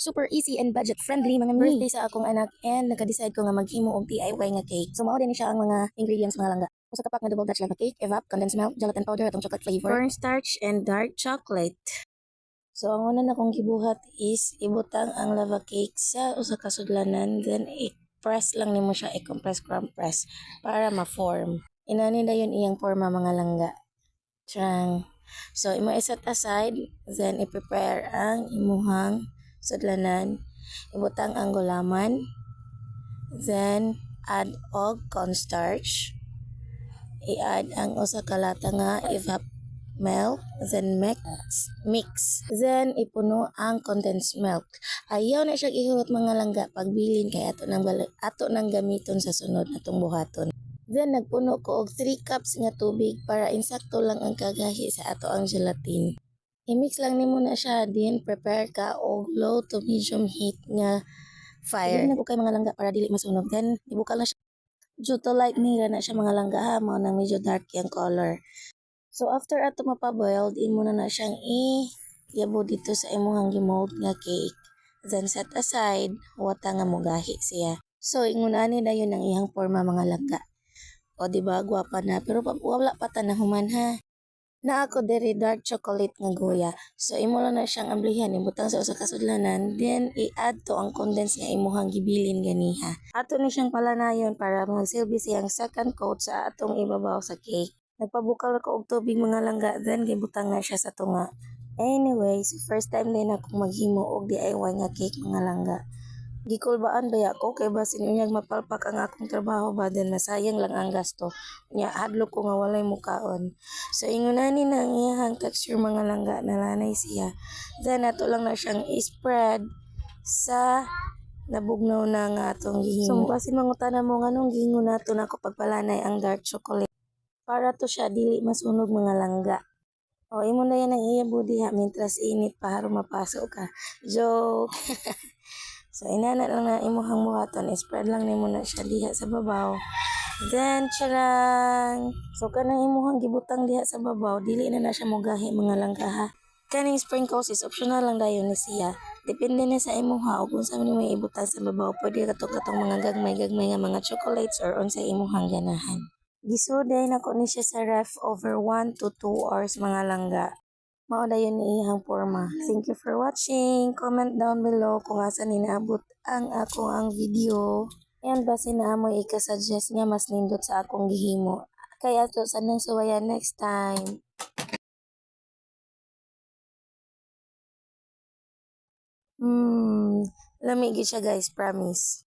Super easy and budget friendly mga mi. Birthday sa akong anak and naka-decide ko nga maghimo og DIY nga cake. So mao din siya ang mga ingredients mga langga. Usa ka pack nga double Dutch lava cake, evap, condensed milk, gelatin powder atong chocolate flavor, cornstarch and dark chocolate. So ang una na kong gibuhat is ibutang ang lava cake sa usa ka sudlanan, then i-press lang nimo siya, i-compress crumb press para ma-form. Inani dayon iyang forma mga langga. Trang. So imo iset aside, then i-prepare ang imuhang sudlanan. Ibutang ang gulaman, then add og cornstarch. I-add ang usa ka lata nga evap milk, then mix. Then ipuno ang condensed milk. Ayaw na siya ihurot mga langga pagbilin kay ato nang gamiton sa sunod natong buhaton. Then nagpuno ko og 3 cups nga tubig para insakto lang ang kagahi sa ato ang gelatin. I-mix lang nimo na siya, din prepare ka og low to medium heat nga fire. Hindi na kay mga langga para dili masunog. Then ibukal na siya. Due to lightning na siya mga langga ha, mao nang medyo dark yung color. So after ato mapaboil, din mo na siyang i-yabo dito sa imuhang gimold nga cake. Then set aside, wata nga mugahi siya. So ingon ani dayon ang iyang forma mga langga. O diba, gwapa na, pero wala pa tanahuman ha. Na ako diri dark chocolate nga guya. So imo lang na siyang amblihan, ibutang sa usa ka sudlanan, then i-add to ang condensed nga imuhang gibilin ganiha. Ato ni siyang palanayon para magsilbi siyang second coat sa atong ibabaw sa cake. Nagpabukal ako og tubig mga langga, then gibutang na siya sa tunga. Anyway, so first time din akong maghimo og DIY nga cake mga langga. Gikulbaan ba ako kay basin unyag mapalpak ang akong trabaho ba, then masayang lang ang gasto. Nya hadlok ko nga walay mukaon. So ingunani na ang iyang texture mga langga, nalanay siya. Then ato lang na siyang i-spread sa nabugnaw na nga atong gihimo. So basin mangutana mo nganong gihingo nato nako pagpalanay ang dark chocolate. Para to siya dili masunog mga langga. O imo na yan ang iya budiha mintras init pa aron mapasok ka. Joke. So inana lang na imuhang buhaton, spread lang nimo na siya diha sa babaw. Then charang. So kanang imuhang gibutang diha sa babaw, dili na siya mogahi mga langga ha. Kaning sprinkles is optional lang dayon ni siya. Depende na sa imuha o kung saan nimo ibutang sa babaw. Pwede katong mga gagmay-gagmay nga mga chocolates or unsay imuhang ganahan. Gisuday na ko ni siya sa ref over 1 to 2 hours mga langga. Mao dayon ni iyang forma. Thank you for watching. Comment down below kung asa ni naabot ang video. And base na amoy ika-suggest nga mas nindot sa akong gihimo. Kaya to sanang suwayan next time. Lamig siya guys, promise.